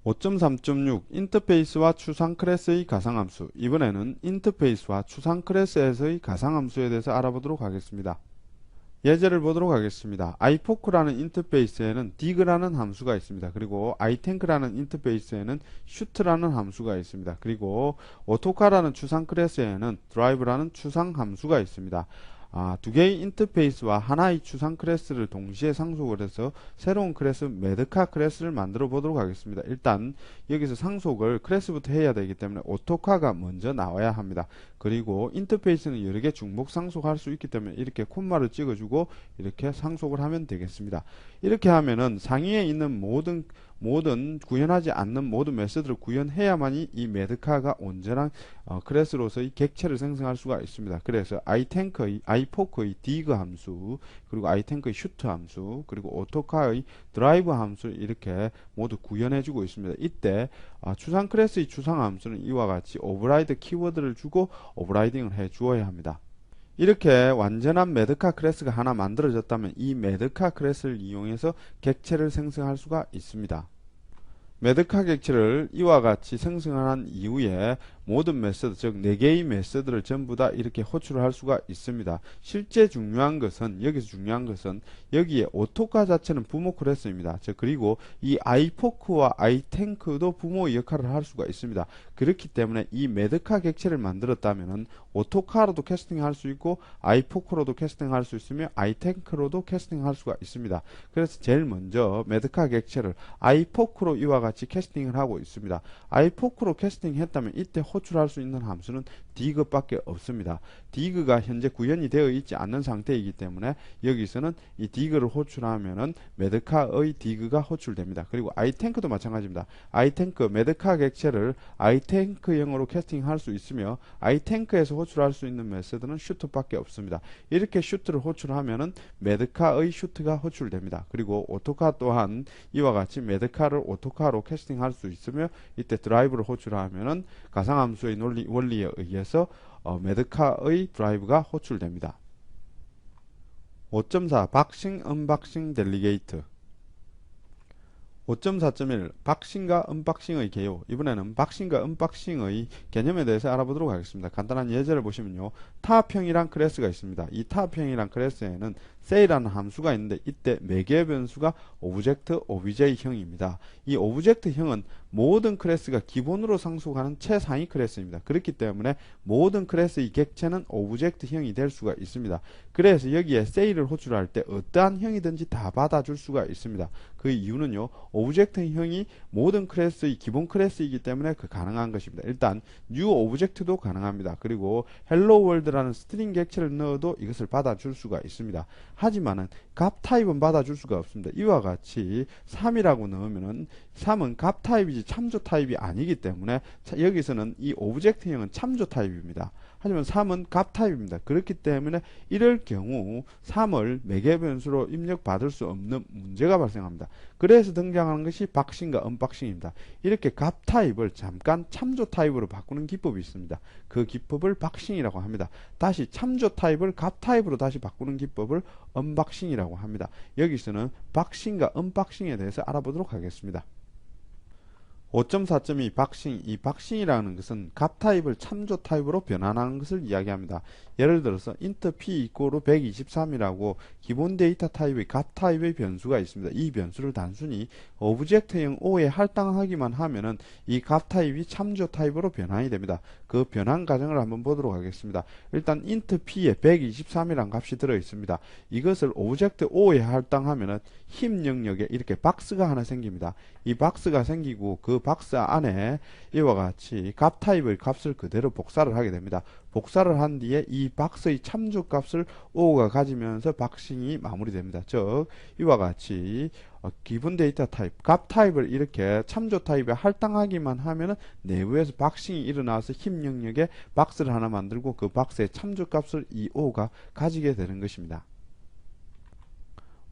5.3.6 인터페이스와 추상 클래스의 가상함수. 이번에는 인터페이스와 추상 클래스에서의 가상함수에 대해서 알아보도록 하겠습니다. 예제를 보도록 하겠습니다. iFork라는 인터페이스에는 dig라는 함수가 있습니다. 그리고 iTank라는 인터페이스에는 shoot라는 함수가 있습니다. 그리고 AutoCAD라는 추상 클래스에는 drive라는 추상 함수가 있습니다. 두 개의 인터페이스와 하나의 추상 클래스를 동시에 상속을 해서 새로운 클래스 메드카 클래스를 만들어 보도록 하겠습니다. 일단 여기서 상속을 클래스부터 해야 되기 때문에 오토카가 먼저 나와야 합니다. 그리고 인터페이스는 여러 개 중복 상속할 수 있기 때문에 이렇게 콤마를 찍어주고 이렇게 상속을 하면 되겠습니다. 이렇게 하면은 상위에 있는 모든 구현하지 않는 모든 메서드를 구현해야만이 이 메드카가 온전한 클래스로서의 객체를 생성할 수가 있습니다. 그래서 iFork의 dig 함수, 그리고 iTank의 shoot 함수, 그리고 오토카의 drive 함수를 이렇게 모두 구현해주고 있습니다. 이때 추상 클래스의 추상 함수는 이와 같이 override 키워드를 주고 오버라이딩을 해주어야 합니다. 이렇게 완전한 메드카 클래스가 하나 만들어졌다면 이 메드카 클래스를 이용해서 객체를 생성할 수가 있습니다. 메드카 객체를 이와 같이 생성한 이후에 모든 메서드, 즉 4개의 메서드를 전부 다 이렇게 호출을 할 수가 있습니다. 실제 중요한 것은, 여기서 중요한 것은 여기에 오토카 자체는 부모 클래스입니다. 즉 그리고 이 iFork와 iTank도 부모의 역할을 할 수가 있습니다. 그렇기 때문에 이 메드카 객체를 만들었다면은 오토카로도 캐스팅할 수 있고 iFork로도 캐스팅할 수 있으며 iTank로도 캐스팅할 수가 있습니다. 그래서 제일 먼저 메드카 객체를 iFork로 이와 같이 캐스팅을 하고 있습니다. iFork로 캐스팅했다면 이때 호출할 수 있는 함수는 dig밖에 없습니다. dig가 현재 구현이 되어 있지 않는 상태이기 때문에 여기서는 이 dig를 호출하면은 메드카의 dig가 호출됩니다. 그리고 iTank도 마찬가지입니다. iTank 메드카 객체를 iTank형으로 캐스팅할 수 있으며 iTank에서 호출할 수 있는 메서드는 shoot밖에 없습니다. 이렇게 shoot를 호출하면은 메드카의 shoot가 호출됩니다. 그리고 오토카 또한 이와 같이 메드카를 오토카로 캐스팅할 수 있으며 이때 드라이브를 호출하면은 가상함수의 원리에 의해서 메드카의 드라이브가 호출됩니다. 5.4 박싱, 언박싱, 델리게이트. 5.4.1 박싱과 언박싱의 개요. 이번에는 박싱과 언박싱의 개념에 대해서 알아보도록 하겠습니다. 간단한 예제를 보시면요. 타합형이란 클래스가 있습니다. 이 타합형이란 클래스에는 say라는 함수가 있는데 이때 매개 변수가 obj형입니다. 이 obj형은 모든 클래스가 기본으로 상속하는 최상위 클래스입니다. 그렇기 때문에 모든 클래스의 객체는 obj형이 될 수가 있습니다. 그래서 여기에 say를 호출할 때 어떠한 형이든지 다 받아줄 수가 있습니다. 그 이유는요. obj형이 모든 클래스의 기본 클래스이기 때문에 가능한 것입니다. 일단 new object도 가능합니다. 그리고 hello world라는 스트링 객체를 넣어도 이것을 받아줄 수가 있습니다. 하지만은 값 타입은 받아줄 수가 없습니다. 이와 같이 3이라고 넣으면은 3은 값 타입이지 참조 타입이 아니기 때문에 여기서는 이 오브젝트형은 참조 타입입니다. 하지만 3은 값 타입입니다. 그렇기 때문에 이럴 경우 3을 매개 변수로 입력받을 수 없는 문제가 발생합니다. 그래서 등장하는 것이 박싱과 언박싱입니다. 이렇게 값 타입을 잠깐 참조 타입으로 바꾸는 기법이 있습니다. 그 기법을 박싱이라고 합니다. 다시 참조 타입을 값 타입으로 다시 바꾸는 기법을 언박싱이라고 합니다. 여기서는 박싱과 언박싱에 대해서 알아보도록 하겠습니다. 5.4.2 박싱. 이 박싱이라는 것은 값 타입을 참조 타입으로 변환하는 것을 이야기합니다. 예를 들어서 int p 이꼬르 123이라고 기본 데이터 타입의 값 타입의 변수가 있습니다. 이 변수를 단순히 오브젝트형 O에 할당하기만 하면은 이 값 타입이 참조 타입으로 변환이 됩니다. 그 변환 과정을 한번 보도록 하겠습니다. 일단 int p에 123이라는 값이 들어 있습니다. 이것을 오브젝트 O에 할당하면은 힘 영역에 이렇게 박스가 하나 생깁니다. 이 박스가 생기고 그 박스 안에 이와 같이 값 타입의 값을 그대로 복사를 하게 됩니다. 복사를 한 뒤에 이 박스의 참조 값을 O가 가지면서 박싱이 마무리됩니다. 즉 이와 같이 기본 데이터 타입, 값 타입을 이렇게 참조 타입에 할당하기만 하면은 내부에서 박싱이 일어나서 힘 영역에 박스를 하나 만들고 그 박스의 참조 값을 이 O가 가지게 되는 것입니다.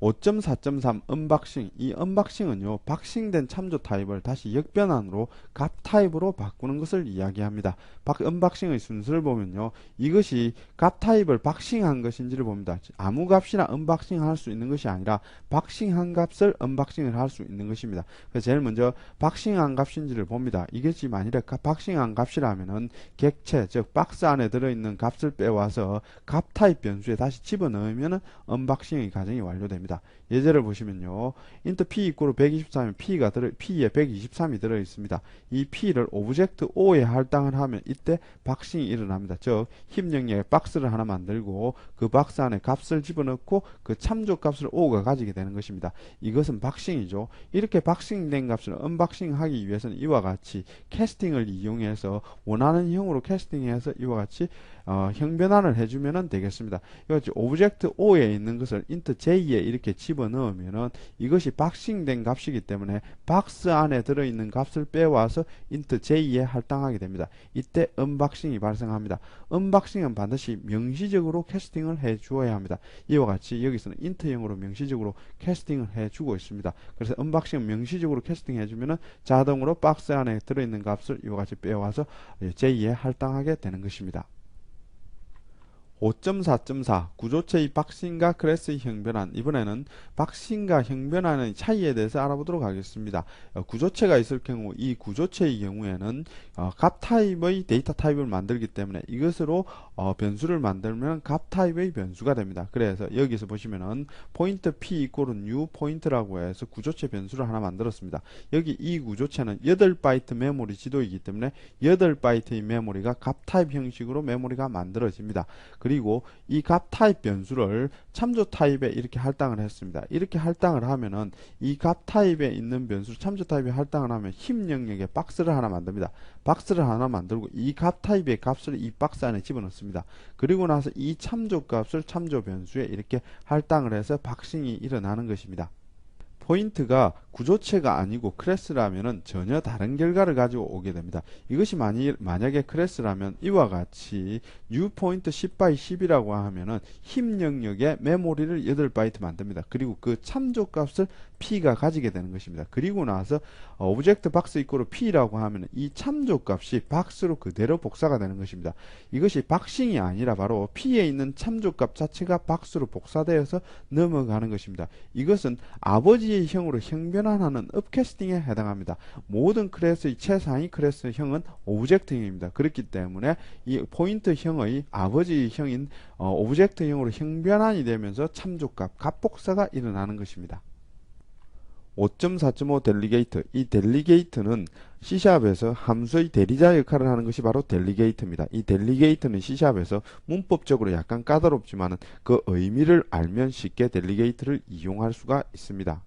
5.4.3 언박싱. 이 언박싱은요, 박싱된 참조 타입을 다시 역변환으로 값 타입으로 바꾸는 것을 이야기합니다. 언박싱의 순서를 보면요, 이것이 값 타입을 박싱한 것인지를 봅니다. 아무 값이나 언박싱 할 수 있는 것이 아니라 박싱한 값을 언박싱을 할 수 있는 것입니다. 그래서 제일 먼저 박싱한 값인지를 봅니다. 이것이 만일에 박싱한 값이라면은 객체, 즉 박스 안에 들어있는 값을 빼와서 값 타입 변수에 다시 집어넣으면 언박싱의 과정이 완료됩니다. 예제를 보시면요, int p 이꼬르 123이면 p에 123이 들어있습니다. 이 p를 오브젝트 o에 할당을 하면 이때 박싱이 일어납니다. 즉 힘 영역에 박스를 하나 만들고 그 박스 안에 값을 집어넣고 그 참조 값을 o가 가지게 되는 것입니다. 이것은 박싱이죠. 이렇게 박싱된 값을 언박싱하기 위해서는 이와 같이 캐스팅을 이용해서 원하는 형으로 캐스팅해서 이와 같이 형변환을 해주면 되겠습니다. 이같이 오브젝트 o에 있는 것을 int j에 이렇게 집어넣으면은 이것이 박싱된 값이기 때문에 박스 안에 들어있는 값을 빼와서 int j에 할당하게 됩니다. 이때 언박싱이 발생합니다. 언박싱은 반드시 명시적으로 캐스팅을 해 주어야 합니다. 이와 같이 여기서는 int형으로 명시적으로 캐스팅을 해 주고 있습니다. 그래서 언박싱은 명시적으로 캐스팅 해주면은 자동으로 박스 안에 들어있는 값을 이와 같이 빼와서 j에 할당하게 되는 것입니다. 5.4.4 구조체의 박싱과 클래스의 형변환. 이번에는 박싱과 형변환의 차이에 대해서 알아보도록 하겠습니다. 구조체가 있을 경우 이 구조체의 경우에는 값 타입의 데이터 타입을 만들기 때문에 이것으로 변수를 만들면 값 타입의 변수가 됩니다. 그래서 여기서 보시면은 포인트 p 이꼬르 new 포인트라고 해서 구조체 변수를 하나 만들었습니다. 여기 이 구조체는 8바이트 메모리 지도이기 때문에 8바이트의 메모리가 값 타입 형식으로 메모리가 만들어집니다. 그리고 이 값 타입 변수를 참조 타입에 이렇게 할당을 했습니다. 이렇게 할당을 하면은 이 값 타입에 있는 변수를 참조 타입에 할당을 하면 힘 영역에 박스를 하나 만듭니다. 박스를 하나 만들고 이 값 타입의 값을 이 박스 안에 집어넣습니다. 그리고 나서 이 참조 값을 참조 변수에 이렇게 할당을 해서 박싱이 일어나는 것입니다. 포인트가 구조체가 아니고 클래스라면 전혀 다른 결과를 가지고 오게 됩니다. 이것이 만약에 클래스라면 이와 같이 new point 10 x 10이라고 하면은 힘 영역에 메모리를 8바이트 만듭니다. 그리고 그 참조 값을 p가 가지게 되는 것입니다. 그리고 나서 오브젝트 박스 이꼬르 p라고 하면 이 참조 값이 박스로 그대로 복사가 되는 것입니다. 이것이 박싱이 아니라 바로 p에 있는 참조 값 자체가 박스로 복사되어서 넘어가는 것입니다. 이것은 아버지의 형으로 형변환하는 업캐스팅에 해당합니다. 모든 클래스의 최상위 클래스 형은 오브젝트 형입니다. 그렇기 때문에 이 포인트 형의 아버지 형인 오브젝트 형으로 형변환이 되면서 참조값 값복사가 일어나는 것입니다. 5.4.5 델리게이트. 이 델리게이트는 C샵에서 함수의 대리자 역할을 하는 것이 바로 델리게이트입니다. 이 델리게이트는 C샵에서 문법적으로 약간 까다롭지만 그 의미를 알면 쉽게 델리게이트를 이용할 수가 있습니다.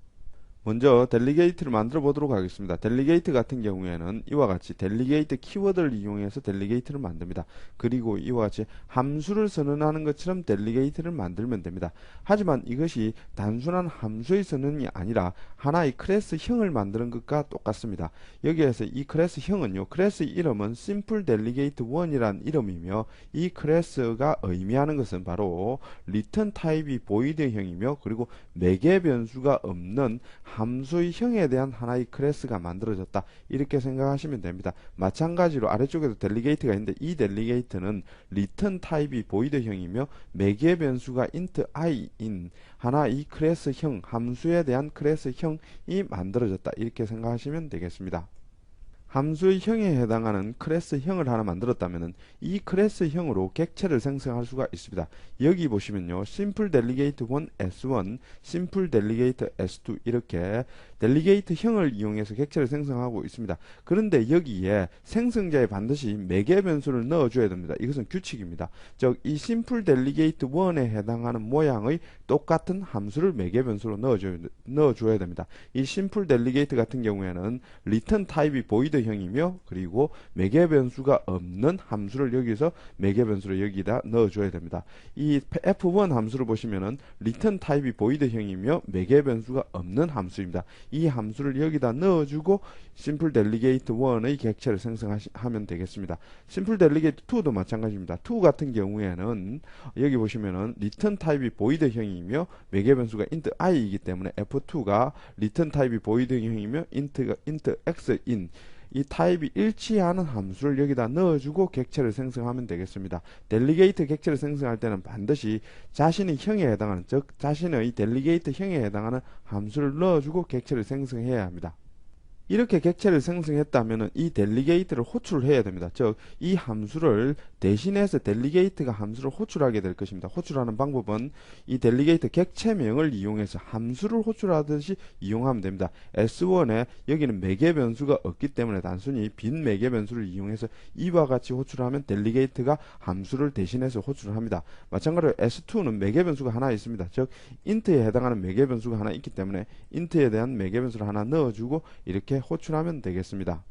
먼저 델리게이트를 만들어 보도록 하겠습니다. 델리게이트 같은 경우에는 이와 같이 델리게이트 키워드를 이용해서 델리게이트를 만듭니다. 그리고 이와 같이 함수를 선언하는 것처럼 델리게이트를 만들면 됩니다. 하지만 이것이 단순한 함수의 선언이 아니라 하나의 클래스형을 만드는 것과 똑같습니다. 여기에서 이 클래스형은요, 클래스의 이름은 simple delegate 1이라는 이름이며 이 클래스가 의미하는 것은 바로 return 타입이 void형이며 그리고 매개 변수가 없는 함수의 형에 대한 하나의 클래스가 만들어졌다. 이렇게 생각하시면 됩니다. 마찬가지로 아래쪽에도 델리게이트가 있는데 이 델리게이트는 return 타입이 void형이며 매개 변수가 int i인 하나의 클래스형, 함수에 대한 클래스형이 만들어졌다. 이렇게 생각하시면 되겠습니다. 함수의 형에 해당하는 클래스형을 하나 만들었다면 이 클래스형으로 객체를 생성할 수가 있습니다. 여기 보시면요, simple delegate 1 s1, simple delegate s2 이렇게 델리게이트 형을 이용해서 객체를 생성하고 있습니다. 그런데 여기에 생성자에 반드시 매개 변수를 넣어줘야 됩니다. 이것은 규칙입니다. 즉, 이 simple delegate 1에 해당하는 모양의 똑같은 함수를 매개 변수로 넣어줘야 됩니다. 이 simple delegate 같은 경우에는 return 타입이 void 보이드형이며 그리고 매개 변수가 없는 함수를 여기서 매개 변수로 여기다 넣어줘야 됩니다. 이 f1 함수를 보시면은 return 타입이 보이드형이며 매개 변수가 없는 함수입니다. 이 함수를 여기다 넣어주고 simple delegate 1의 객체를 생성하면 되겠습니다. simple delegate 2도 마찬가지입니다. 2 같은 경우에는 여기 보시면은 return 타입이 보이드형이며 매개 변수가 int i이기 때문에 f2가 return 타입이 보이드형이며 int xin 이 타입이 일치하는 함수를 여기다 넣어주고 객체를 생성하면 되겠습니다. 델리게이트 객체를 생성할 때는 반드시 자신의 형에 해당하는, 즉 자신의 델리게이트 형에 해당하는 함수를 넣어주고 객체를 생성해야 합니다. 이렇게 객체를 생성했다면 이 델리게이트를 호출을 해야 됩니다. 즉 이 함수를 대신해서 델리게이트가 함수를 호출하게 될 것입니다. 호출하는 방법은 이 델리게이트 객체명을 이용해서 함수를 호출하듯이 이용하면 됩니다. S1에 여기는 매개 변수가 없기 때문에 단순히 빈 매개 변수를 이용해서 이와 같이 호출하면 델리게이트가 함수를 대신해서 호출을 합니다. 마찬가지로 S2는 매개 변수가 하나 있습니다. 즉 int에 해당하는 매개 변수가 하나 있기 때문에 int에 대한 매개 변수를 하나 넣어주고 이렇게 호출하면 되겠습니다.